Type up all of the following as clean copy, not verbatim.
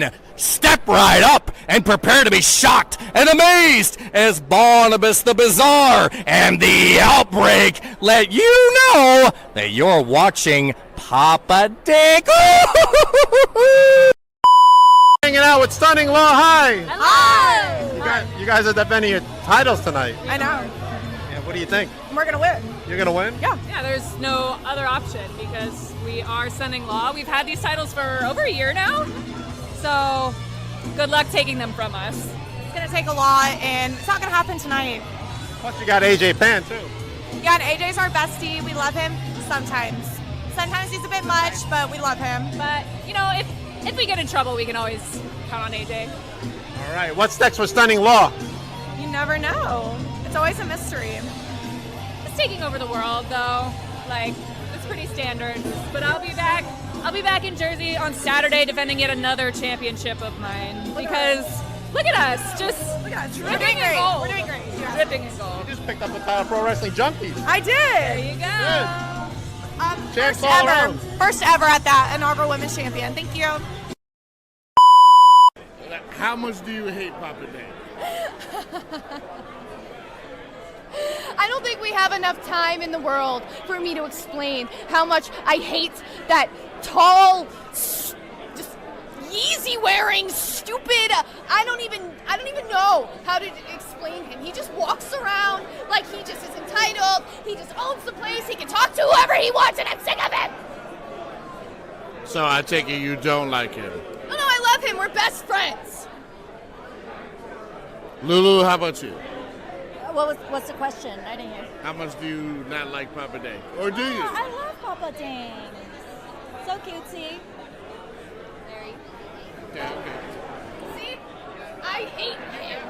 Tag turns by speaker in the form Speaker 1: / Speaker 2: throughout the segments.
Speaker 1: then step right up and prepare to be shocked and amazed as Barnabas the Bizarre and the Outbreak let you know that you're watching Papa Dick.
Speaker 2: Hanging out with Stunning Law. Hi.
Speaker 3: Hi.
Speaker 2: You guys are defending your titles tonight.
Speaker 3: I know.
Speaker 2: Yeah, what do you think?
Speaker 3: We're gonna win.
Speaker 2: You're gonna win?
Speaker 3: Yeah.
Speaker 4: Yeah, there's no other option because we are Stunning Law. We've had these titles for over a year now, so good luck taking them from us.
Speaker 3: It's gonna take a lot, and it's not gonna happen tonight.
Speaker 2: Plus you got AJ Pan too.
Speaker 3: Yeah, and AJ's our bestie. We love him sometimes. Sometimes he's a bit much, but we love him.
Speaker 4: But, you know, if we get in trouble, we can always count on AJ.
Speaker 2: All right, what's next for Stunning Law?
Speaker 3: You never know. It's always a mystery.
Speaker 4: It's taking over the world, though. Like, it's pretty standard. But I'll be back. I'll be back in Jersey on Saturday defending yet another championship of mine. Because look at us, just
Speaker 3: Look at us. We're
Speaker 4: dripping
Speaker 3: doing
Speaker 4: in
Speaker 3: great.
Speaker 4: gold.
Speaker 3: We're doing great. Yeah.
Speaker 4: Dripping in gold.
Speaker 2: You just picked up the title Pro Wrestling Junkies.
Speaker 3: I
Speaker 4: There
Speaker 3: did.
Speaker 4: you go.
Speaker 2: Champs
Speaker 3: First
Speaker 2: all
Speaker 3: ever.
Speaker 2: around.
Speaker 3: First ever at that, inaugural women's champion. Thank you.
Speaker 5: How much do you hate Papa Day?
Speaker 6: I don't think we have enough time in the world for me to explain how much I hate that tall, just Yeezy-wearing, stupid. I don't even know how to explain him. He just walks around like he just is entitled. He just owns the place. He can talk to whoever he wants, and I'm sick of him.
Speaker 5: So I take it you don't like him.
Speaker 6: No, I love him. We're best friends.
Speaker 5: Lulu, how about you?
Speaker 7: What's the question? I didn't hear.
Speaker 5: How much do you not like Papa Day? Or do you?
Speaker 7: I love Papa Dang. So cutesy. Very.
Speaker 5: Okay, okay.
Speaker 6: See? I hate him.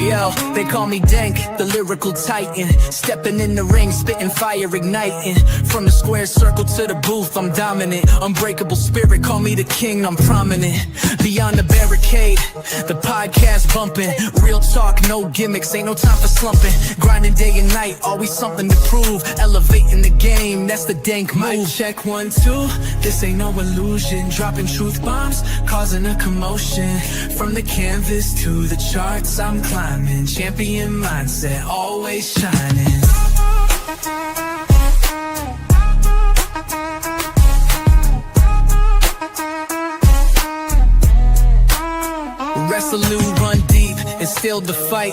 Speaker 8: Yo, they call me Dank, the lyrical titan. Stepping in the ring, spitting fire, igniting. From the square circle to the booth, I'm dominant. Unbreakable spirit, call me the king, I'm prominent. Beyond the barricade, the podcast bumping. Real talk, no gimmicks, ain't no time for slumping. Grinding day and night, always something to prove. Elevating the game, that's the Dank move. Mic check 1, 2, this ain't no illusion. Dropping truth bombs, causing a commotion. From the canvas to the charts, I'm climbing. Champion mindset, always shining. Resolute, run deep, and still the fight.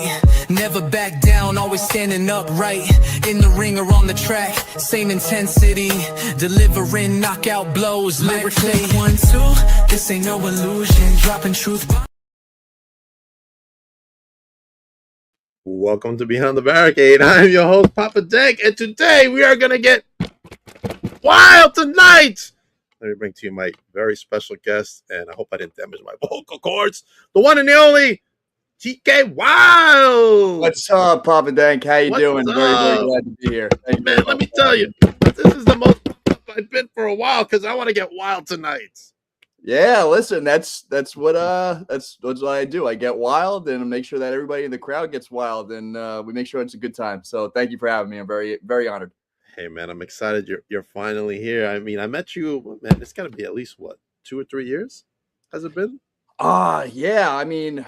Speaker 8: Never back down, always standing upright. In the ring or on the track, same intensity. Delivering knockout blows. Lyrically 1, 2, this ain't no illusion. Dropping truth.
Speaker 2: Welcome to Behind the Barricade. I'm your host, Papa Dick, and today we are going to get wild tonight. Let me bring to you my very special guest, and I hope I didn't damage my vocal cords. The one and the only TK Wylde.
Speaker 9: What's up, Papa Dank? How you doing?
Speaker 2: What's
Speaker 9: Very,
Speaker 2: up?
Speaker 9: very glad to be here. Thank you
Speaker 2: Man,
Speaker 9: very
Speaker 2: let me
Speaker 9: much.
Speaker 2: tell you, this is the most I've been for a while because I want to get wild tonight.
Speaker 9: Yeah, listen, that's what I do. I get wild and make sure that everybody in the crowd gets wild, and we make sure it's a good time. So thank you for having me. I'm very, very honored.
Speaker 2: Hey man, I'm excited you're finally here. I mean, I met you, man. It's got to be at least what 2 or 3 years. Has it been?
Speaker 9: Yeah. I mean,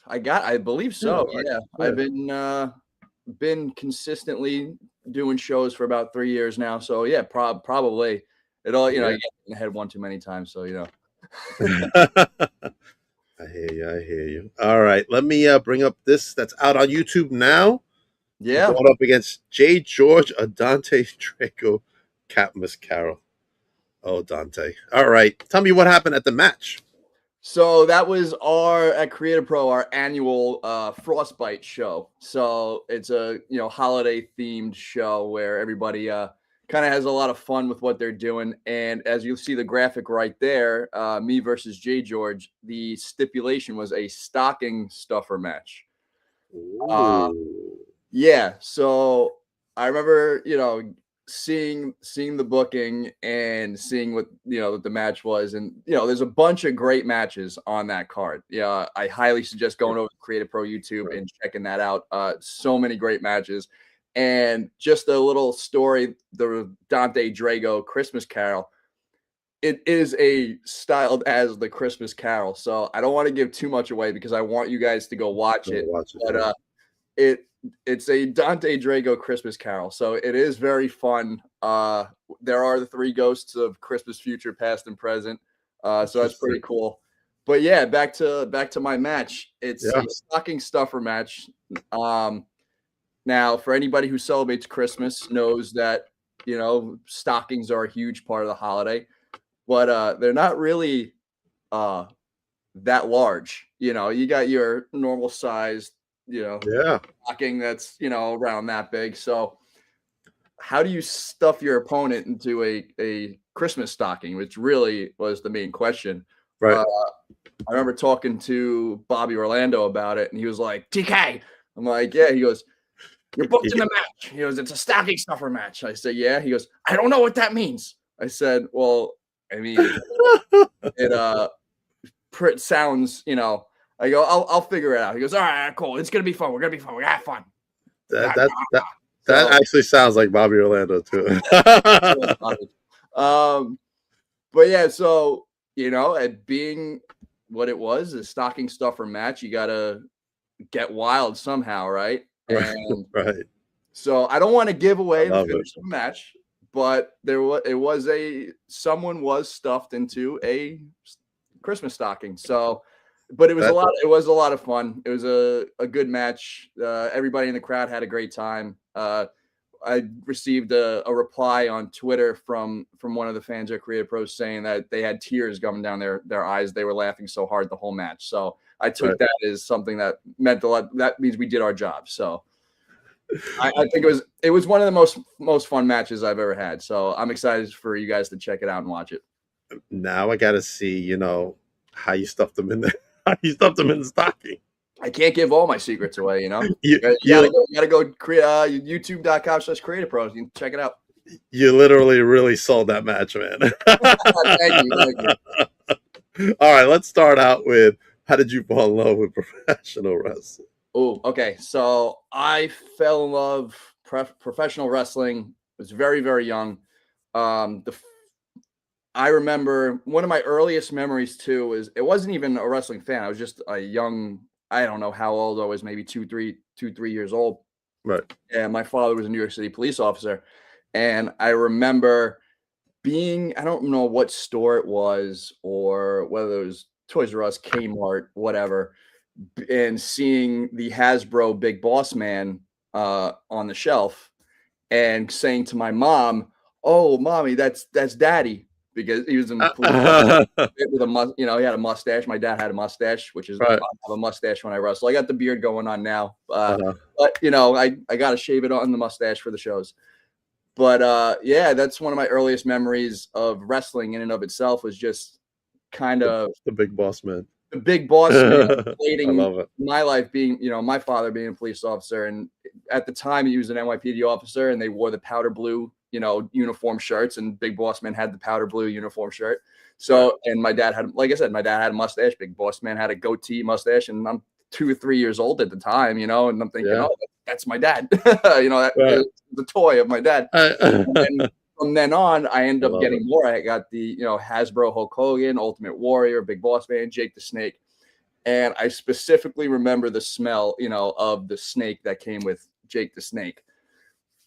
Speaker 9: I believe so. Yeah, I've been consistently doing shows for about 3 years now. So yeah, probably. It all, I get in the head one too many times, so
Speaker 2: I hear you. All right, let me bring up this that's out on YouTube now.
Speaker 9: Yeah,
Speaker 2: going up against Jay George, Dante Draco, Catmus Carroll. Oh, Dante. All right, tell me what happened at the match.
Speaker 9: So that was at Creative Pro, our annual Frostbite show. So it's a holiday themed show where everybody kind of has a lot of fun with what they're doing. And as you see the graphic right there, me versus Jay George, the stipulation was a stocking stuffer match. Yeah. So I remember, seeing the booking and seeing what what the match was, and there's a bunch of great matches on that card. Yeah, I highly suggest going over to Creative Pro YouTube and checking that out. So many great matches, and just a little story: the Dante Drago Christmas Carol. It is styled as the Christmas Carol, so I don't want to give too much away because I want you guys to go watch it. But it's a Dante Drago Christmas Carol, so it is very fun. There are the 3 ghosts of Christmas future, past, and present, so that's pretty cool. But yeah, back to my match. It's a stocking stuffer match. Now, for anybody who celebrates Christmas knows that stockings are a huge part of the holiday, but they're not really that large. You got your normal sized stocking that's around that big. So how do you stuff your opponent into a Christmas stocking, which really was the main question.
Speaker 2: Right.
Speaker 9: I remember talking to Bobby Orlando about it, and he was like, TK. I'm like, yeah. He goes, you're booked in the match. He goes, it's a stocking stuffer match. I said, yeah. He goes, I don't know what that means. I said, well, I mean, it sounds, I go, I'll figure it out. He goes, all right, cool. It's gonna be fun. We're gonna have fun.
Speaker 2: That actually sounds like Bobby Orlando too.
Speaker 9: But yeah, so it being what it was, a stocking stuffer match, you gotta get wild somehow, right? And
Speaker 2: right.
Speaker 9: So I don't want to give away the finish of the match, but someone was stuffed into a Christmas stocking. So, but it was a lot of fun. It was a good match. Everybody in the crowd had a great time. I received a reply on Twitter from one of the fans at Creative Pros saying that they had tears coming down their eyes. They were laughing so hard the whole match. So I took that as something that meant a lot. That means we did our job. So I think it was one of the most fun matches I've ever had. So I'm excited for you guys to check it out and watch it.
Speaker 2: Now I got to see, how you stuffed them in there. How you stuffed them in the stocking.
Speaker 9: I can't give all my secrets away, You gotta go youtube.com/creative pros. You can check it out.
Speaker 2: You literally really sold that match, man.
Speaker 9: Thank you.
Speaker 2: All right, let's start out with, how did you fall in love with professional wrestling?
Speaker 9: Oh, okay. So I fell in love professional wrestling. I was very, very young. I remember one of my earliest memories too was, it wasn't even a wrestling fan. I was just a young, I don't know how old I was, maybe 2-3 years old.
Speaker 2: Right.
Speaker 9: And my father was a New York City police officer. And I remember being, I don't know what store it was, or whether it was Toys R Us, Kmart, whatever, and seeing the Hasbro Big Boss Man on the shelf, and saying to my mom, "Oh, mommy, that's Daddy," because he was in the police with he had a mustache. My dad had a mustache, which is I have a mustache when I wrestle. I got the beard going on now, but I got to shave it on the mustache for the shows. But yeah, that's one of my earliest memories of wrestling in and of itself, was just kind of
Speaker 2: the Big Boss Man.
Speaker 9: The Big Boss Man relating my life being, my father being a police officer. And at the time he was an NYPD officer, and they wore the powder blue, uniform shirts, and Big Boss Man had the powder blue uniform shirt. So, and my dad had, like I said, my dad had a mustache. Big Boss Man had a goatee mustache, and I'm 2 or 3 years old at the time, and I'm thinking, oh, that's my dad. The toy of my dad. And from then on, I ended up getting more. I got the, Hasbro Hulk Hogan, Ultimate Warrior, Big Boss Man, Jake the Snake. And I specifically remember the smell, of the snake that came with Jake the Snake.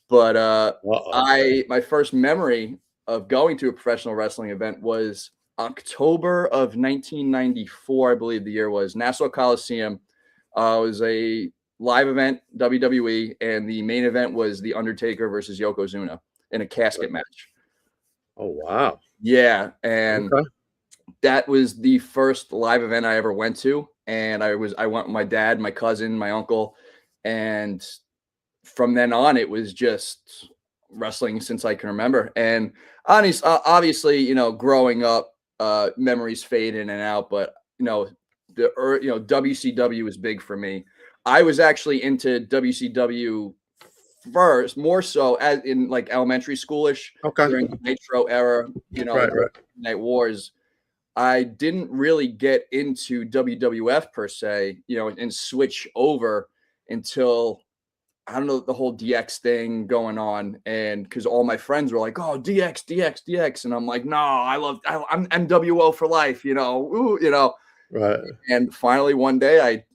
Speaker 9: But my first memory of going to a professional wrestling event was October of 1994, I believe the year was, Nassau Coliseum. It was a live event, WWE, and the main event was The Undertaker versus Yokozuna in a casket match.
Speaker 2: Oh, wow.
Speaker 9: Yeah, and that was the first live event I ever went to, and I went with my dad, my cousin, my uncle, and from then on, it was just wrestling since I can remember. And obviously, growing up, memories fade in and out, but WCW was big for me. I was actually into WCW first, more so as in like elementary schoolish
Speaker 2: Okay.
Speaker 9: during the Nitro era,
Speaker 2: Right.
Speaker 9: Night Wars. I didn't really get into WWF per se, and switch over until I don't know the whole DX thing going on, and because all my friends were like, "Oh, DX, DX, DX," and I'm like, "No, I'm NWO for life,"
Speaker 2: Right.
Speaker 9: And finally, one day, I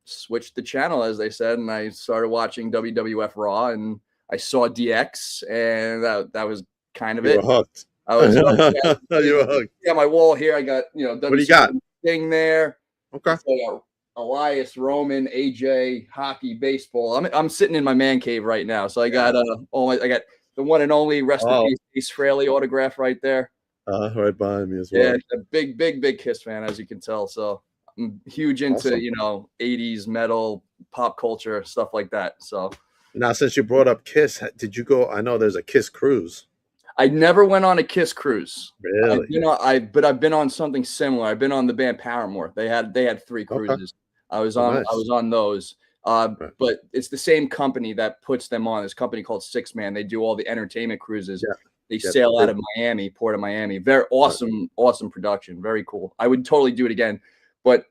Speaker 9: switched the channel, as they said, and I started watching WWF Raw, and I saw DX, and that was kind of
Speaker 2: You were
Speaker 9: it.
Speaker 2: hooked.
Speaker 9: I was hooked.
Speaker 2: You were hooked.
Speaker 9: Yeah, my wall here. I got
Speaker 2: What do you got?
Speaker 9: thing there.
Speaker 2: Okay.
Speaker 9: So I got Elias, Roman, AJ, hockey, baseball. I'm sitting in my man cave right now. So I got I got the one and only rest in peace Ace Frehley autograph right there.
Speaker 2: Right behind me as well.
Speaker 9: Yeah, a big Kiss fan, as you can tell. So I'm huge into
Speaker 2: Awesome.
Speaker 9: 80s metal, pop culture, stuff like that. So
Speaker 2: now, since you brought up Kiss, did you go? I know there's a Kiss cruise.
Speaker 9: I never went on a Kiss cruze.
Speaker 2: Really?
Speaker 9: But I've been on something similar. I've been on the band Paramore. They had 3 cruises.
Speaker 2: Okay.
Speaker 9: I was on those. But it's the same company that puts them on. This company called Six Man. They do all the entertainment cruises.
Speaker 2: Yeah.
Speaker 9: They sail out of Miami, Port of Miami. Very awesome production. Very cool. I would totally do it again. But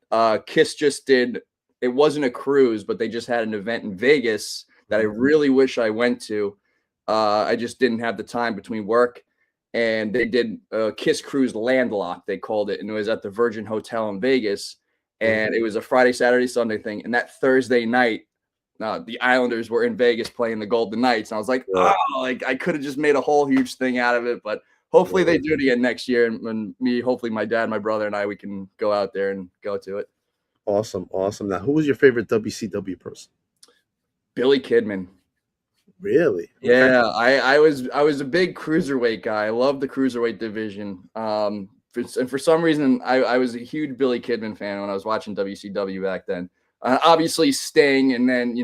Speaker 9: Kiss just did. It wasn't a cruise, but they just had an event in Vegas that I really wish I went to. I just didn't have the time between work, and they did a Kiss Cruise Landlocked, they called it, and it was at the Virgin Hotel in Vegas, and it was a Friday, Saturday, Sunday thing. And that Thursday night, the Islanders were in Vegas playing the Golden Knights, and I was like, I could have just made a whole huge thing out of it, but hopefully they do it again next year, and hopefully my dad, my brother, and I, we can go out there and go to it.
Speaker 2: Awesome. Now, who was your favorite WCW person?
Speaker 9: Billy Kidman.
Speaker 2: Really?
Speaker 9: Yeah, I was a big cruiserweight guy. I love the cruiserweight division. And for some reason, I was a huge Billy Kidman fan when I was watching WCW back then. Obviously Sting, and then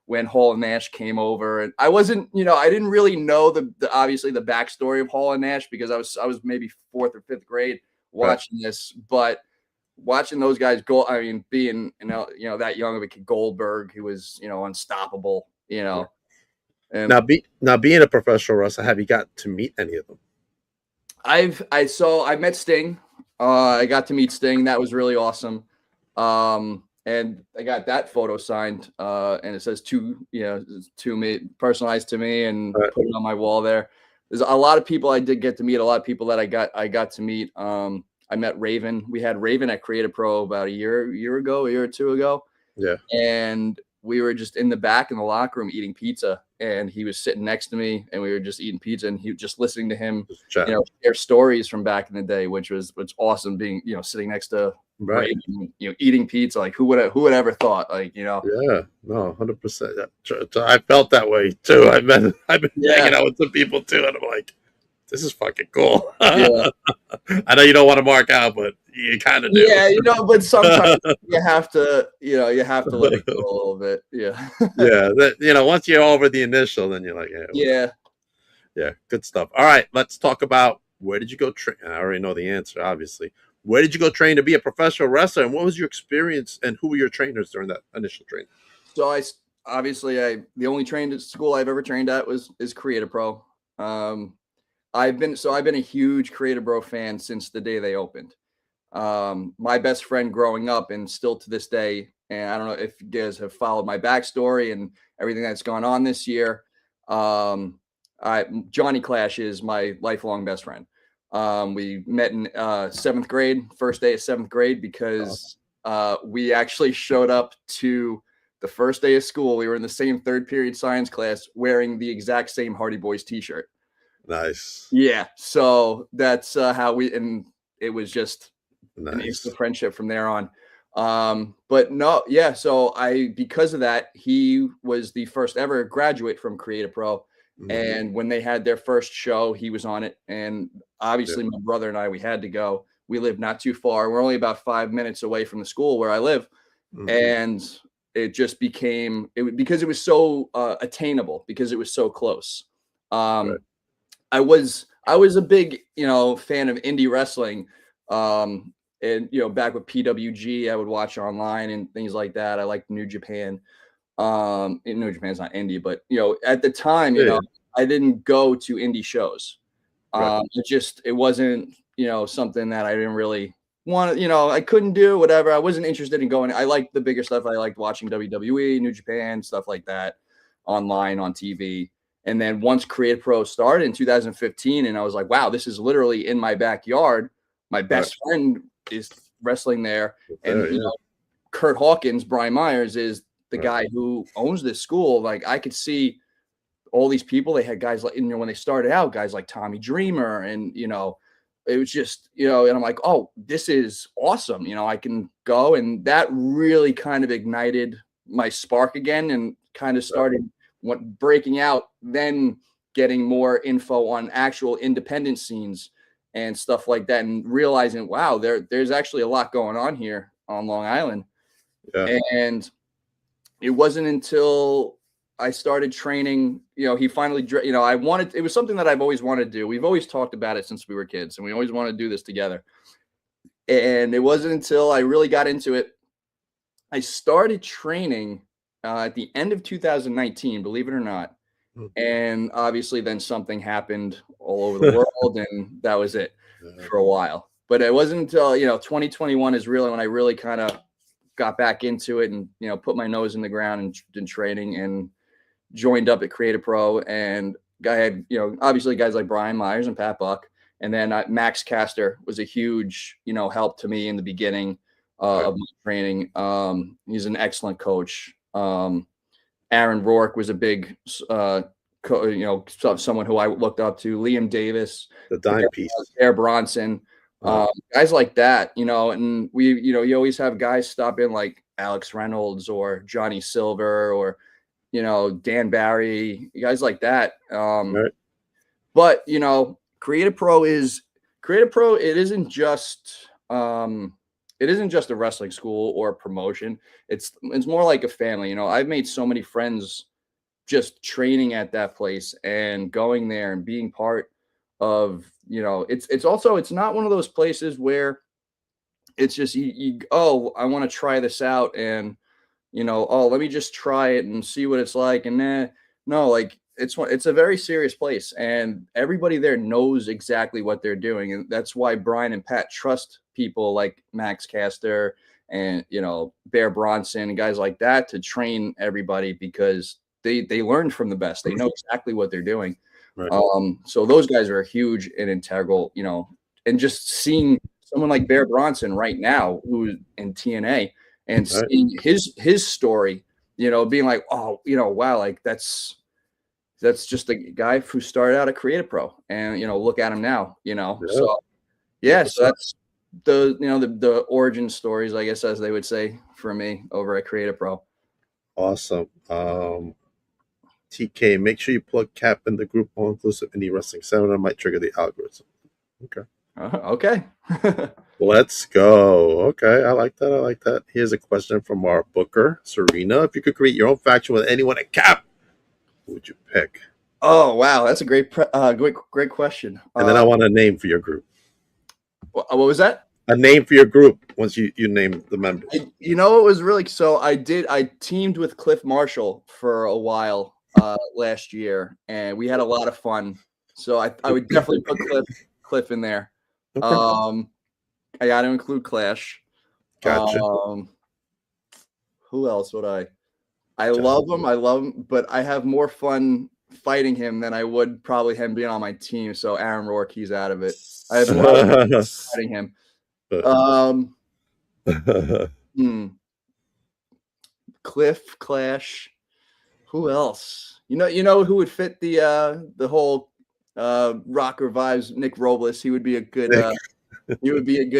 Speaker 9: when Hall and Nash came over, and I wasn't, I didn't really know the obviously the backstory of Hall and Nash because I was maybe 4th or 5th grade watching this, but watching those guys go, I mean, being that young of a kid, Goldberg, who was unstoppable, And
Speaker 2: now being a professional wrestler, have you got to meet any of them?
Speaker 9: I met Sting. I got to meet Sting. That was really awesome. And I got that photo signed. And it says to me, personalized to me, and put it on my wall there. There's a lot of people I did get to meet. A lot of people that I got to meet. I met Raven. We had Raven at Creative Pro about a year or 2 ago.
Speaker 2: Yeah.
Speaker 9: And we were just in the back in the locker room eating pizza, and he was sitting next to me, and we were just eating pizza, and he was just listening to him, share stories from back in the day, which was awesome. Being sitting next to Raven, eating pizza, like who would ever thought,
Speaker 2: Yeah, no, 100%. I felt that way too. I've been hanging out with some people too, and I'm like, this is fucking cool.
Speaker 9: Yeah.
Speaker 2: I know you don't want to mark out, but you kind of do.
Speaker 9: Yeah, but sometimes you have to let it go a little bit. Yeah.
Speaker 2: Yeah. Once you're over the initial, then you're like, yeah, good stuff. All right, let's talk about where did you go train? I already know the answer, obviously. Where did you go train to be a professional wrestler, and what was your experience, and who were your trainers during that initial training?
Speaker 9: So the only trained school I've ever trained at is Creative Pro. I've been a huge Creative Pro fan since the day they opened. My best friend growing up, and still to this day, and I don't know if you guys have followed my backstory and everything that's gone on this year. Johnny Clash is my lifelong best friend. We met in 7th grade, first day of 7th grade, because we actually showed up to the first day of school. We were in the same 3rd period science class wearing the exact same Hardy Boys t-shirt.
Speaker 2: Nice.
Speaker 9: Yeah. So that's how and it was just an
Speaker 2: Nice.
Speaker 9: instant friendship from there on. But no, yeah. So because of that, he was the first ever graduate from Creative Pro. Mm-hmm. And when they had their first show, he was on it. And obviously my brother and I, we had to go. We live not too far. We're only about 5 minutes away from the school where I live. Mm-hmm. And it just became, because it was so attainable, because it was so close. Right. I was a big, fan of indie wrestling. And, back with PWG, I would watch online and things like that. I liked New Japan. New Japan's not indie, but at the time,
Speaker 2: Yeah.
Speaker 9: I didn't go to indie shows.
Speaker 2: Right.
Speaker 9: It wasn't, something that I didn't really want to, I couldn't do whatever. I wasn't interested in going. I liked the bigger stuff. I liked watching WWE, New Japan, stuff like that online on TV. And then once Creative Pro started in 2015, and I was like, wow, this is literally in my backyard. My best friend is wrestling there. And, Kurt Hawkins, Brian Myers, is the guy who owns this school. Like, I could see all these people. They had guys like, when they started out, guys like Tommy Dreamer, and it was just, and I'm like, oh, this is awesome. I can go. And that really kind of ignited my spark again, and kind of started breaking out, then getting more info on actual independent scenes and stuff like that, and realizing, wow, there's actually a lot going on here on Long Island. And it wasn't until I started training, he finally, it was something that I've always wanted to do. We've always talked about it since we were kids, and we always wanted to do this together. And it wasn't until I really got into it. I started training at the end of 2019, believe it or not. And obviously then something happened all over the world, and that was it for a while. But it wasn't until, 2021 is really when I really kind of got back into it, and, put my nose in the ground and in training, and joined up at Creative Pro. And I had, obviously guys like Brian Myers and Pat Buck. And then Max Caster was a huge, help to me in the beginning of my training. He's an excellent coach. Aaron Rourke was a big, someone who I looked up to. Liam Davis,
Speaker 2: the dime piece,
Speaker 9: Bear Bronson, guys like that, and we, you always have guys stop in like Alex Reynolds or Johnny Silver or, Dan Barry, guys like that. But, Creative Pro, it isn't just a wrestling school or a promotion. It's more like a family. I've made so many friends just training at that place and going there and being part of, it's not one of those places where it's just, I want to try this out, and, let me just try it and see what it's like. And no, like, it's a very serious place, and everybody there knows exactly what they're doing. And that's why Brian and Pat trust people like Max Caster and, Bear Bronson and guys like that to train everybody, because they learned from the best. They know exactly what they're doing. So those guys are huge and integral, and just seeing someone like Bear Bronson right now, who's in TNA, and seeing his story, being like, oh, wow, like that's just a guy who started out at Creative Pro, and, look at him now, so so that's the origin stories, I guess, as they would say, for me over at Creative Pro.
Speaker 2: Awesome. TK, make sure you plug Cap in the group all inclusive indie wrestling seminar. Might trigger the algorithm. Okay.
Speaker 9: Okay.
Speaker 2: Let's go. Okay, I like that. Here's a question from our booker, Serena. If you could create your own faction with anyone at Cap, who would you pick?
Speaker 9: Oh, wow, that's a great question.
Speaker 2: And then I want a name for your group.
Speaker 9: What was that?
Speaker 2: A name for your group once you name the members.
Speaker 9: It was really, so I teamed with Cliff Marshall for a while last year, and we had a lot of fun. So I would definitely put Cliff in there. Okay. I got to include Clash.
Speaker 2: Gotcha.
Speaker 9: Who else would I love him, but I have more fun fighting him than I would probably him being on my team. So Aaron Rourke, he's out of it. I have more fun fighting him. Cliff, Clash. Who else? You know who would fit the whole rocker vibes? Nick Robles. He would be a good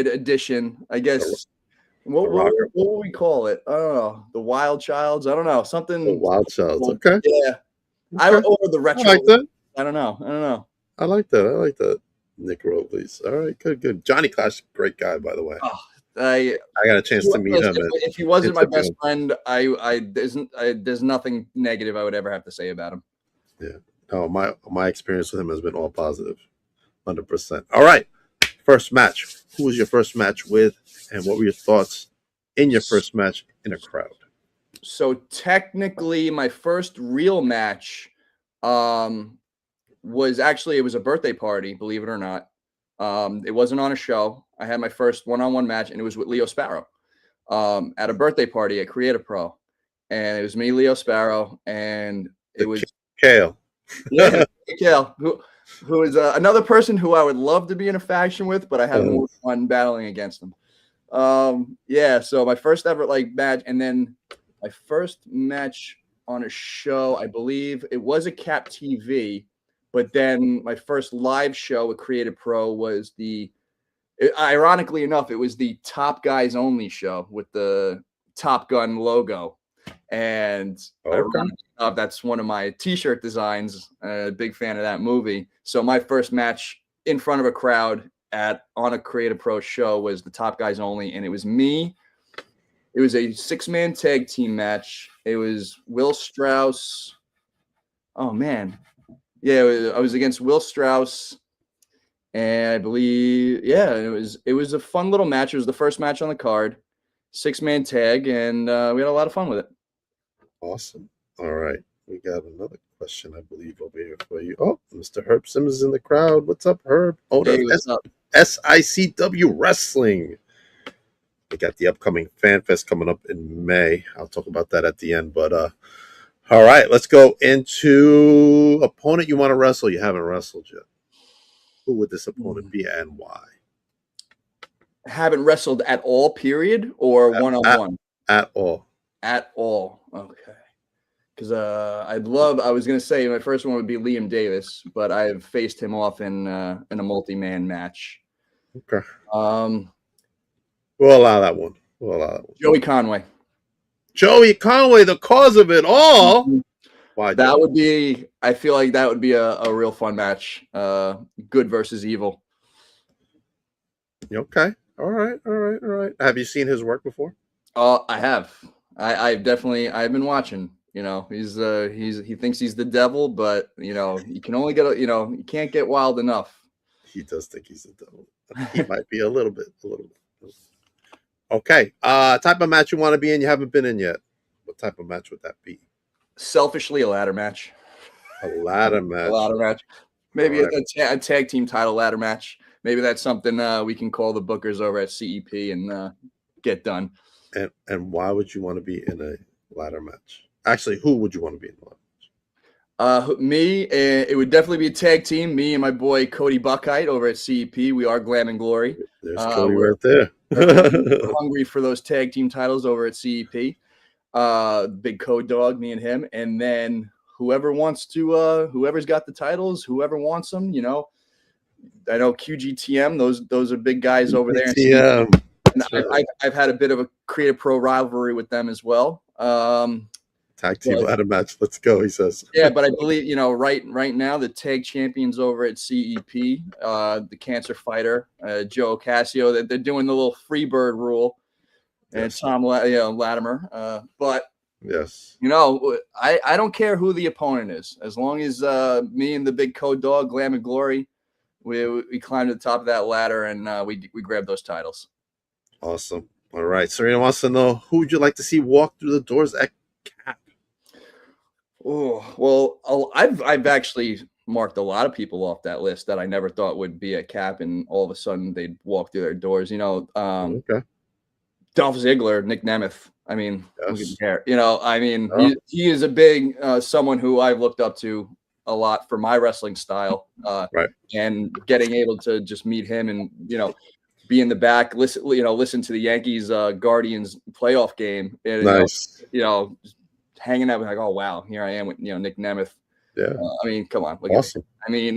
Speaker 9: addition, I guess. What would we call it? I don't know. The Wild Childs. I don't know. Something.
Speaker 2: The Wild Childs. Okay.
Speaker 9: Yeah. Okay. Or the retro.
Speaker 2: I like that.
Speaker 9: I don't know.
Speaker 2: I like that. Nick Robles. All right. Good. Johnny Clash, great guy, by the way.
Speaker 9: Oh,
Speaker 2: I got a chance to meet him.
Speaker 9: If he wasn't my best friend, there's nothing negative I would ever have to say about him.
Speaker 2: Yeah. No, my experience with him has been all positive, 100%. All right. First match. Who was your first match with, and what were your thoughts in your first match in a crowd?
Speaker 9: So technically, my first real match was actually, it was a birthday party, believe it or not. It wasn't on a show. I had my first one-on-one match, and it was with Leo Sparrow at a birthday party at Creative Pro. And it was me, Leo Sparrow, and it was
Speaker 2: Kale.
Speaker 9: yeah, Kale, who is another person who I would love to be in a faction with, but I have more fun battling against him. Yeah, so my first ever like match, and then my first match on a show, I believe it was a Cap TV, but then my first live show with Creative Pro was ironically enough, it was the Top Guys Only show with the Top Gun logo. And ironically enough, that's one of my t-shirt designs. A big fan of that movie. So my first match in front of a crowd on a Creative Pro show was the Top Guys Only, and it was me. It was a 6-man tag team match. It was Will Strauss. Oh man, yeah, I was against Will Strauss, and I believe, yeah, it was a fun little match. It was the first match on the card, 6-man tag, and we had a lot of fun with it.
Speaker 2: Awesome. All right. We got another question, I believe, over here for you. Oh, Mr. Herb Simmons is in the crowd. What's up, Herb?
Speaker 9: Hey, what's up?
Speaker 2: SICW Wrestling. We got the upcoming Fan Fest coming up in May. I'll talk about that at the end. But all right, let's go into opponent you want to wrestle. You haven't wrestled yet. Who would this opponent be and why?
Speaker 9: Haven't wrestled at all, period, or one-on-one?
Speaker 2: At all.
Speaker 9: At all. Okay. Because I was going to say my first one would be Liam Davis, but I've faced him off in a multi-man match.
Speaker 2: Okay. We'll allow that one.
Speaker 9: Joey Conway.
Speaker 2: Joey Conway, the cause of it all. Why?
Speaker 9: That would be, I feel like that would be a real fun match. Good versus evil.
Speaker 2: Okay. All right. Have you seen his work before?
Speaker 9: I have. I've been watching. You know, he thinks he's the devil, but you know, you can only get you can't get wild enough.
Speaker 2: He does think he's the devil. He might be a little bit. Okay. Type of match you want to be in, you haven't been in yet. What type of match would that be?
Speaker 9: Selfishly, a ladder match.
Speaker 2: A ladder match.
Speaker 9: A ladder match. Maybe a tag team title ladder match. Maybe that's something we can call the bookers over at CEP and get done.
Speaker 2: And why would you want to be in a ladder match? Actually, who would you want to be in a ladder match?
Speaker 9: Me. It would definitely be a tag team. Me and my boy Cody Buckheit over at CEP. We are Glam and Glory.
Speaker 2: There's Cody right there.
Speaker 9: We're hungry for those tag team titles over at CEP. Big Code Dog, me and him, and then whoever wants to, whoever's got the titles, whoever wants them. You know, I know QGTM. Those are big guys over there.
Speaker 2: TM.
Speaker 9: And I've had a bit of a Creative Pro rivalry with them as well.
Speaker 2: Tag team ladder match. Let's go, he says.
Speaker 9: Yeah, but I believe, right now, the tag champions over at CEP, the Cancer Fighter, Joe Cassio, they're doing the little free bird rule. And yes. Tom Latimer. But,
Speaker 2: yes,
Speaker 9: I don't care who the opponent is. As long as me and the big Code Dog, Glam and Glory, we climb to the top of that ladder and we grab those titles.
Speaker 2: Awesome. All right. Serena wants to know, who would you like to see walk through the doors at Cap?
Speaker 9: Oh, well, I've actually marked a lot of people off that list that I never thought would be at Cap, and all of a sudden they'd walk through their doors.
Speaker 2: Okay.
Speaker 9: Dolph Ziggler, Nick Nemeth. I mean,
Speaker 2: yes.
Speaker 9: He is a big someone who I've looked up to a lot for my wrestling style.
Speaker 2: Right.
Speaker 9: And getting able to just meet him and be in the back, listen to the Yankees Guardians playoff game. And,
Speaker 2: nice.
Speaker 9: Hanging out with like, oh wow, here I am with Nick Nemeth.
Speaker 2: Yeah.
Speaker 9: Come on, look
Speaker 2: awesome.
Speaker 9: At me.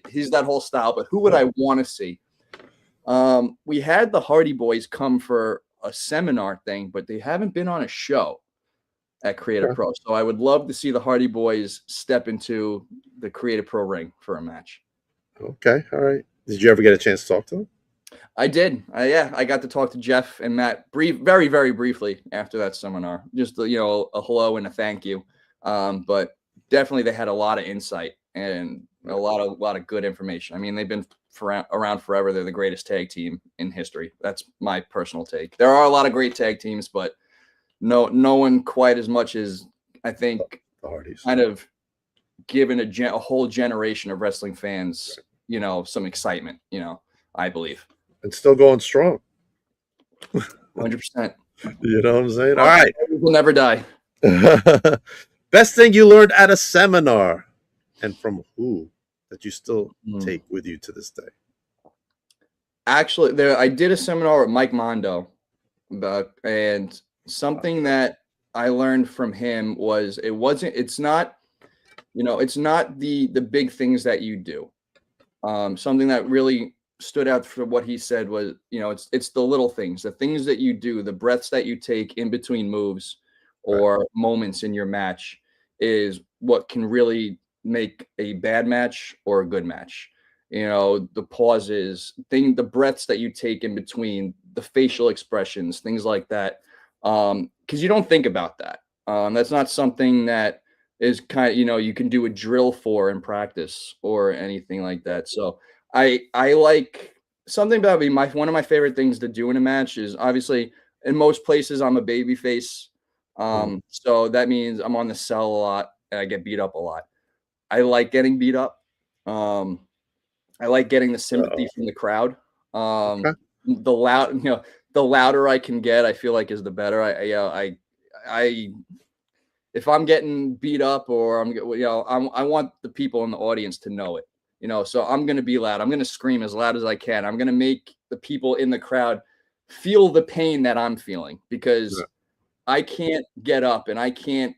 Speaker 9: He's that whole style. But who would I want to see? We had the Hardy Boys come for a seminar thing, but they haven't been on a show at Creative Pro. So I would love to see the Hardy Boys step into the Creative Pro ring for a match.
Speaker 2: Okay. All right. Did you ever get a chance to talk to them?
Speaker 9: I did. I got to talk to Jeff and Matt very, very briefly after that seminar. Just a hello and a thank you. But definitely they had a lot of insight and a lot of good information. I mean, they've been around forever. They're the greatest tag team in history. That's my personal take. There are a lot of great tag teams, but no one quite as much as I think
Speaker 2: The Hardys.
Speaker 9: kind of given a whole generation of wrestling fans, some excitement, I believe.
Speaker 2: And still going strong.
Speaker 9: 100%.
Speaker 2: You know what I'm saying? All right.
Speaker 9: We'll never die.
Speaker 2: Best thing you learned at a seminar, and from who, that you still take with you to this day?
Speaker 9: Actually, I did a seminar with Mike Mondo, and something that I learned from him was it's not the big things that you do. Something that really stood out for what he said was, it's the little things, the things that you do, the breaths that you take in between moves or moments in your match is what can really make a bad match or a good match. The pauses, the breaths that you take in between, the facial expressions, things like that. Because you don't think about that. That's not something that is kind of, you can do a drill for in practice or anything like that. So I like something about me. One of my favorite things to do in a match is, obviously, in most places I'm a baby face. So that means I'm on the cell a lot and I get beat up a lot. I like getting beat up. I like getting the sympathy from the crowd. The louder I can get, I feel like is the better. If I'm getting beat up or I want the people in the audience to know it, so I'm going to be loud. I'm going to scream as loud as I can. I'm going to make the people in the crowd feel the pain that I'm feeling, because I can't get up and I can't,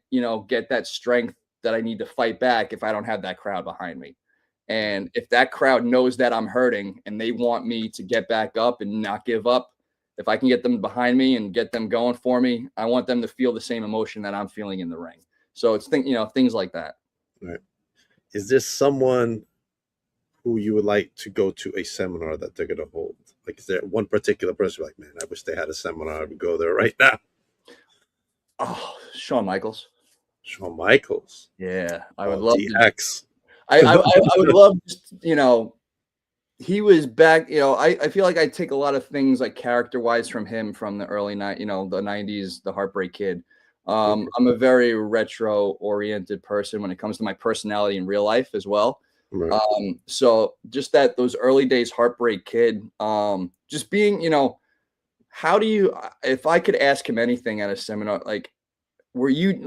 Speaker 9: get that strength that I need to fight back if I don't have that crowd behind me. And if that crowd knows that I'm hurting and they want me to get back up and not give up, if I can get them behind me and get them going for me, I want them to feel the same emotion that I'm feeling in the ring. So it's things like that.
Speaker 2: Right. Is there someone who you would like to go to a seminar that they're going to hold? Like, is there one particular person you're like, man, I wish they had a seminar. I would go there right now.
Speaker 9: Oh, Shawn Michaels.
Speaker 2: Shawn Michaels.
Speaker 9: Yeah, I would love
Speaker 2: DX.
Speaker 9: I would love, he was back, I feel like I take a lot of things like character-wise from him from the early the 90s, the Heartbreak Kid. I'm a very retro-oriented person when it comes to my personality in real life as well.
Speaker 2: Right.
Speaker 9: So just those early days Heartbreak Kid, just being, how do you, if I could ask him anything at a seminar, like, were you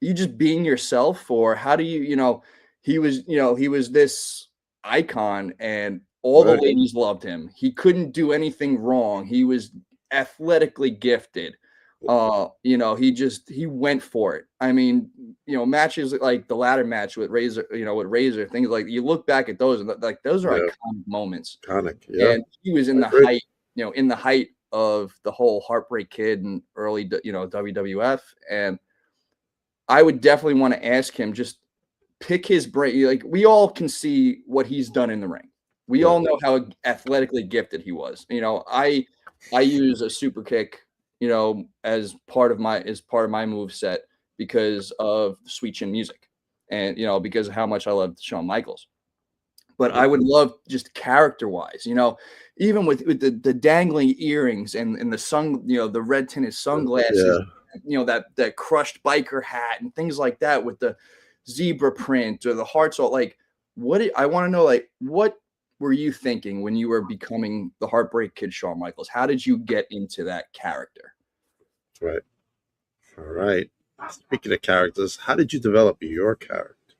Speaker 9: you just being yourself, or how do you, he was this icon and all the ladies loved him. He couldn't do anything wrong. He was athletically gifted. He went for it. I mean, matches like the ladder match with Razor, things like, you look back at those and like, those are iconic moments.
Speaker 2: Iconic. Yeah.
Speaker 9: And he was in the height, in the height of the whole Heartbreak Kid and early, WWF. And I would definitely want to ask him, just pick his brain. Like, we all can see what he's done in the ring. We all know how athletically gifted he was. I use a super kick, as part of my move set because of Sweet Chin Music, and because of how much I love Shawn Michaels. But I would love, just character-wise, even with the dangling earrings and the the red tinted sunglasses, that crushed biker hat and things like that, with the zebra print or the hearts. All like, I want to know, like, what were you thinking when you were becoming the Heartbreak Kid Shawn Michaels? How did you get into that character?
Speaker 2: Right. All right. Speaking of characters, how did you develop your character?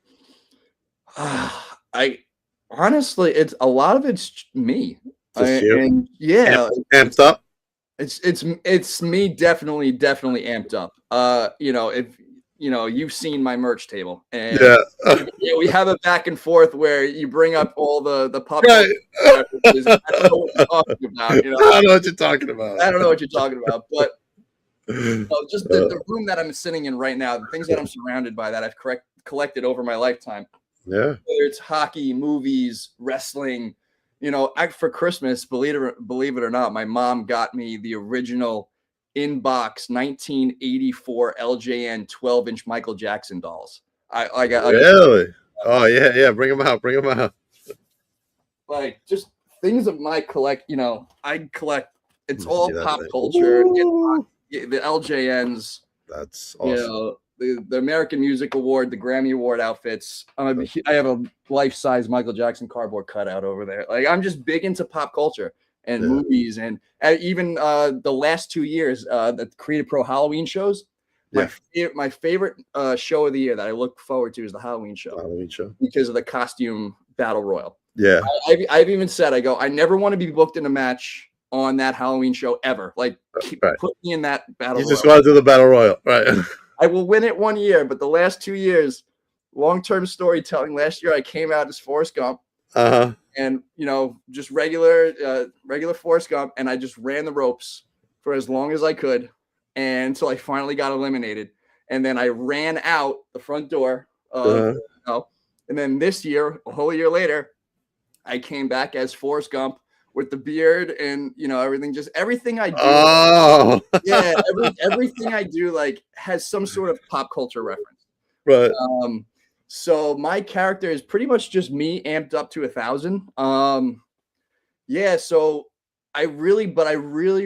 Speaker 9: I honestly, it's a lot of it's me.
Speaker 2: Amped up.
Speaker 9: It's me, definitely amped up. If you've seen my merch table, and we have a back and forth where you bring up all the pop. Right. I don't know what you're talking about.
Speaker 2: I don't know what you're talking about.
Speaker 9: I don't know what you're talking about, but just the room that I'm sitting in right now, the things that I'm surrounded by that I've collected over my lifetime.
Speaker 2: Yeah.
Speaker 9: Whether it's hockey, movies, wrestling, for Christmas, believe it or not, my mom got me the original in-box 1984 LJN 12-inch Michael Jackson dolls. I got
Speaker 2: really. Oh yeah. Bring them out.
Speaker 9: Like, just things of my collect. I collect. It's all pop culture. the LJNs.
Speaker 2: That's
Speaker 9: You
Speaker 2: awesome.
Speaker 9: know, the American Music Award, the Grammy Award outfits. I have a life-size Michael Jackson cardboard cutout over there. Like, I'm just big into pop culture and movies, and even the last 2 years, the Creative Pro Halloween shows. My favorite show of the year that I look forward to is the Halloween show.
Speaker 2: Halloween show.
Speaker 9: Because of the costume battle royal.
Speaker 2: Yeah.
Speaker 9: I've even said, I never want to be booked in a match on that Halloween show ever. Like, put me in that battle royal.
Speaker 2: You just want to do the battle royal, right?
Speaker 9: I will win it 1 year, but the last 2 years, long-term storytelling. Last year I came out as Forrest Gump. And, just regular Forrest Gump, and I just ran the ropes for as long as I could, and until I finally got eliminated. And then I ran out the front door of, and then this year, a whole year later, I came back as Forrest Gump with the beard and everything I do.
Speaker 2: Oh,
Speaker 9: yeah, everything I do like has some sort of pop culture reference.
Speaker 2: Right.
Speaker 9: So my character is pretty much just me amped up to 1,000. Yeah. So I really,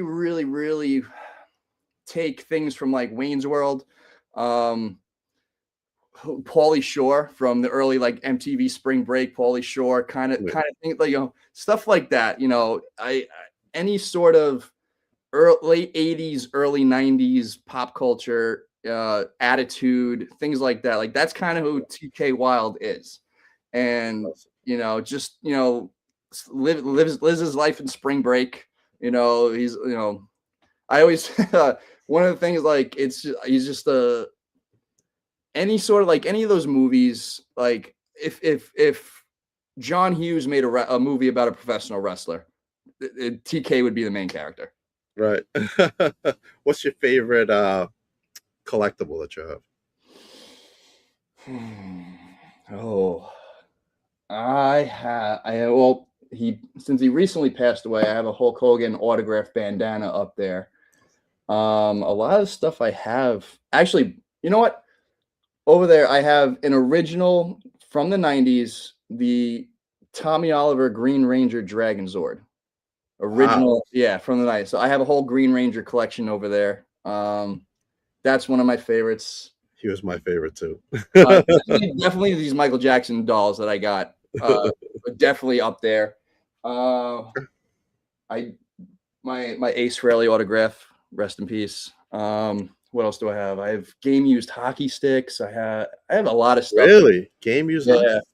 Speaker 9: really take things from like Wayne's World. Pauly Shore from the early like MTV Spring Break, Pauly Shore kind of thing, like stuff like that. I any sort of late 80s, early 90s pop culture attitude, things like that. Like that's kind of who TK Wylde is, and lives his life in Spring Break. He's I always one of the things like he's just any sort of like any of those movies, like if John Hughes made a movie about a professional wrestler, TK would be the main character.
Speaker 2: Right. What's your favorite collectible that you
Speaker 9: have? Since he recently passed away, I have a Hulk Hogan autographed bandana up there. A lot of stuff I have, actually, you know what? Over there, I have an original from the 90s, the Tommy Oliver Green Ranger Dragon Zord. Original, yeah, from the 90s. So I have a whole Green Ranger collection over there. That's one of my favorites.
Speaker 2: He was my favorite too.
Speaker 9: Definitely these Michael Jackson dolls that I got. Definitely up there. My Ace Frehley autograph, rest in peace. What else do I have? I have game used hockey sticks. I have a lot of stuff.
Speaker 2: Really? Game used hockey
Speaker 9: sticks?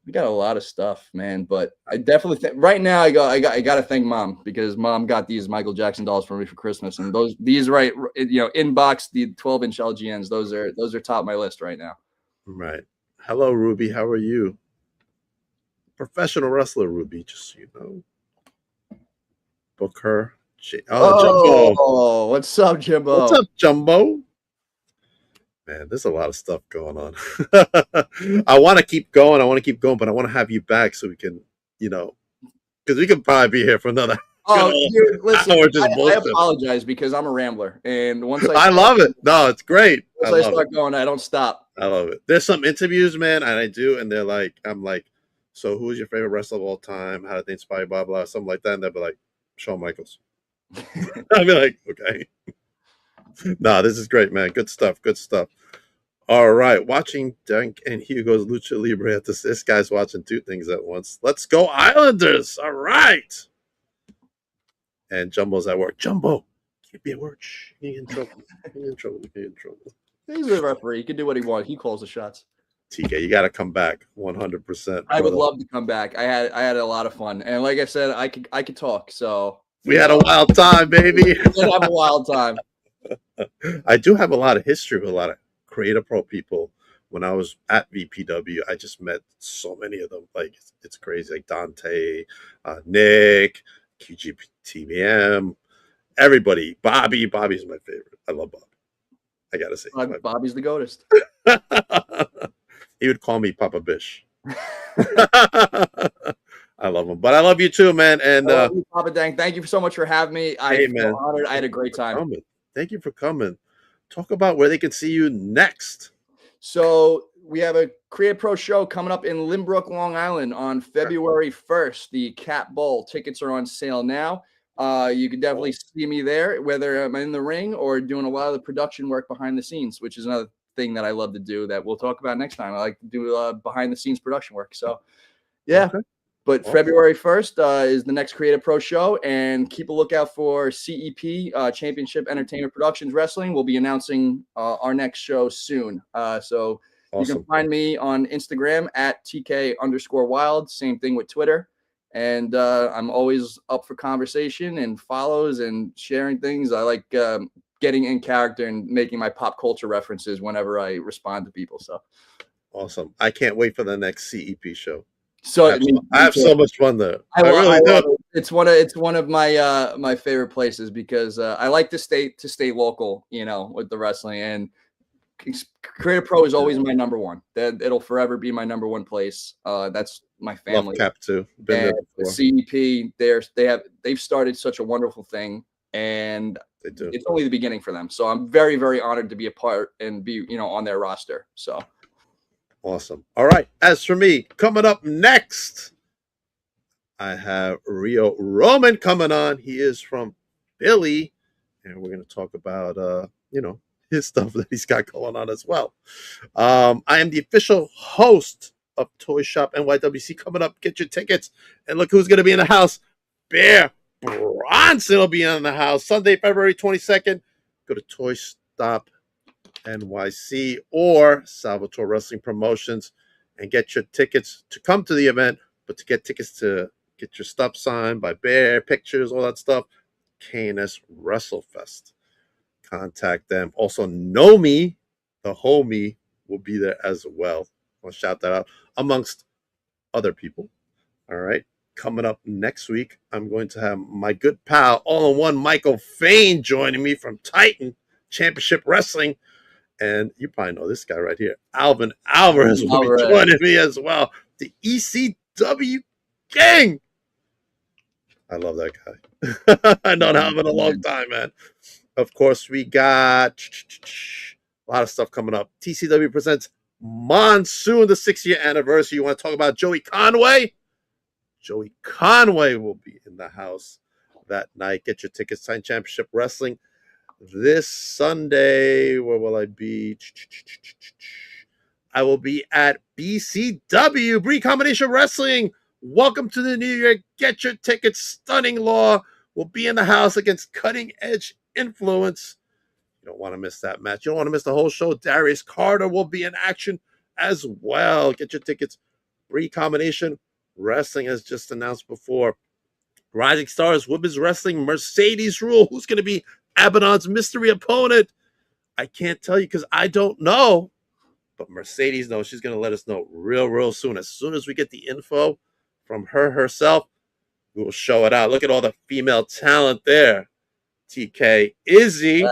Speaker 9: We got a lot of stuff, man. But I definitely think right now I got to thank Mom, because Mom got these Michael Jackson dolls for me for Christmas, and these inbox, the 12-inch LGNs. Those are top of my list right now.
Speaker 2: Right. Hello, Ruby. How are you? Professional wrestler, Ruby. Just so you know. Book her. Jumbo.
Speaker 9: Oh, what's up, Jumbo?
Speaker 2: What's up, Jumbo? Man, there's a lot of stuff going on. I want to keep going, but I want to have you back so we can, because we can probably be here for another
Speaker 9: dude, listen, I apologize because I'm a rambler, and once
Speaker 2: I love it. No, it's great.
Speaker 9: Once I start going, I don't stop.
Speaker 2: I love it. There's some interviews, man, and I do, and they're like, I'm like, so who is your favorite wrestler of all time? How did they inspire, blah, blah, something like that, and they'll be like, Shawn Michaels. I'll be like, okay. No, this is great, man. Good stuff. All right. Watching Dunk and Hugo's Lucha Libre at this guy's watching two things at once. Let's go, Islanders. All right. And Jumbo's at work. Jumbo, can't be at work. Shh, you get in trouble.
Speaker 9: He's a referee. He can do what he wants. He calls the shots.
Speaker 2: TK, you got to come back 100%.
Speaker 9: I would love to come back. I had a lot of fun. And like I said, I could talk. So
Speaker 2: we had a wild time, baby.
Speaker 9: We did have a wild time.
Speaker 2: I do have a lot of history with a lot of Creative Pro people. When I was at VPW, I just met so many of them. Like it's crazy. Like Dante, Nick, QGTVM, everybody. Bobby's my favorite. I love Bobby. I gotta say,
Speaker 9: Bobby's the goatest.
Speaker 2: He would call me Papa Bish. I love him, but I love you too, man. And
Speaker 9: I love you, Papa Dang, thank you so much for having me. I feel honored. I had a great time.
Speaker 2: Thank you for coming. Talk about where they can see you next.
Speaker 9: So we have a Creative Pro show coming up in Lynbrook, Long Island on February 1st, the Cat Bowl. Tickets are on sale now. You can definitely see me there, whether I'm in the ring or doing a lot of the production work behind the scenes, which is another thing that I love to do that we'll talk about next time. I like to do behind the scenes production work. So, yeah.
Speaker 2: Okay.
Speaker 9: But
Speaker 2: Awesome.
Speaker 9: February 1st is the next Creative Pro show, and keep a lookout for CEP, Championship Entertainment Productions Wrestling. We'll be announcing our next show soon. So you can find me on Instagram at TK_Wylde. Same thing with Twitter. And I'm always up for conversation and follows and sharing things. I like getting in character and making my pop culture references whenever I respond to people. So
Speaker 2: awesome. I can't wait for the next CEP show.
Speaker 9: So
Speaker 2: I have so much fun there. I really do.
Speaker 9: Love it. It's one of my my favorite places because I like to stay local, with the wrestling, and Creative Pro is always my number one. That it'll forever be my number one place. That's my family.
Speaker 2: Love Cap too. Been
Speaker 9: and
Speaker 2: there before.
Speaker 9: CEP, they've started such a wonderful thing, and
Speaker 2: they do.
Speaker 9: It's only the beginning for them. So I'm very, very honored to be a part and be on their roster. So.
Speaker 2: Awesome. All right. As for me, coming up next, I have Rio Roman coming on. He is from Philly, and we're going to talk about, his stuff that he's got going on as well. I am the official host of Toy Shop NYWC. Coming up, get your tickets, and look who's going to be in the house. Bear Bronson will be in the house Sunday, February 22nd. Go to Toy Stop NYC or Salvatore Wrestling Promotions and get your tickets to come to the event, but to get tickets to get your stuff signed by Bear, pictures, all that stuff, KNS WrestleFest. Contact them. Also, Nomi, the homie, will be there as well. I'll shout that out amongst other people. All right. Coming up next week, I'm going to have my good pal, all-in-one Michael Fain, joining me from Titan Championship Wrestling. And you probably know this guy right here. Alvin Alvarez will be joining me as well. The ECW King. I love that guy. I known Alvin a long time, man. Of course, we got a lot of stuff coming up. TCW presents Monsoon, the 6-year anniversary. You want to talk about Joey Conway? Joey Conway will be in the house that night. Get your tickets. Titan Championship Wrestling. This Sunday, where will I be? I will be at BCW, Bree Combination Wrestling. Welcome to the new year. Get your tickets. Stunning Law will be in the house against Cutting Edge Influence. You don't want to miss that match. You don't want to miss the whole show. Darius Carter will be in action as well. Get your tickets. Bree Combination Wrestling, as just announced before. Rising Stars Women's Wrestling, Mercedes Rule. Who's going to be Abaddon's mystery opponent? I can't tell you because I don't know. But Mercedes knows. She's going to let us know real soon. As soon as we get the info from her herself, we will show it out. Look at all the female talent there. TK, Izzy,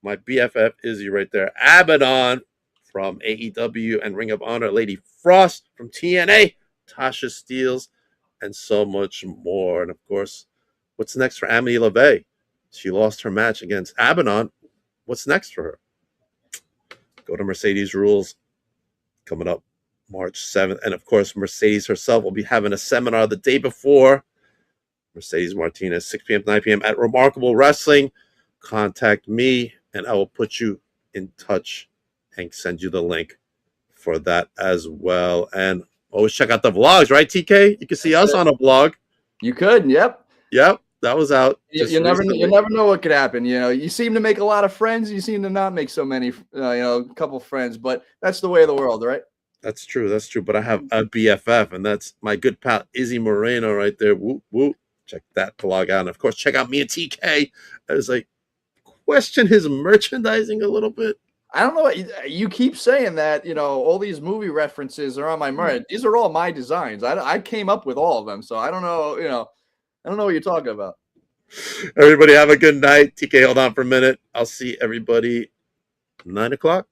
Speaker 2: my BFF Izzy right there. Abaddon from AEW and Ring of Honor. Lady Frost from TNA. Tasha Steeles, and so much more. And of course, what's next for Amity LeVay? She lost her match against Abaddon. What's next for her? Go to Mercedes Rules coming up March 7th. And of course, Mercedes herself will be having a seminar the day before. Mercedes Martinez, 6 p.m. to 9 p.m. at Remarkable Wrestling. Contact me, and I will put you in touch and send you the link for that as well. And always check out the vlogs, right, TK? You can see us on a vlog.
Speaker 9: You could, yep.
Speaker 2: That was out.
Speaker 9: You never know what could happen. You seem to make a lot of friends. You seem to not make so many, a couple friends. But that's the way of the world, right?
Speaker 2: That's true. But I have a BFF, and that's my good pal Izzy Moreno right there. Woo woo. Check that vlog out, and of course, check out me and TK. As I question his merchandising a little bit.
Speaker 9: I don't know. You keep saying that, all these movie references are on my merch. These are all my designs. I came up with all of them. So I don't know, I don't know what you're talking about.
Speaker 2: Everybody have a good night. TK, hold on for a minute. I'll see everybody 9 o'clock.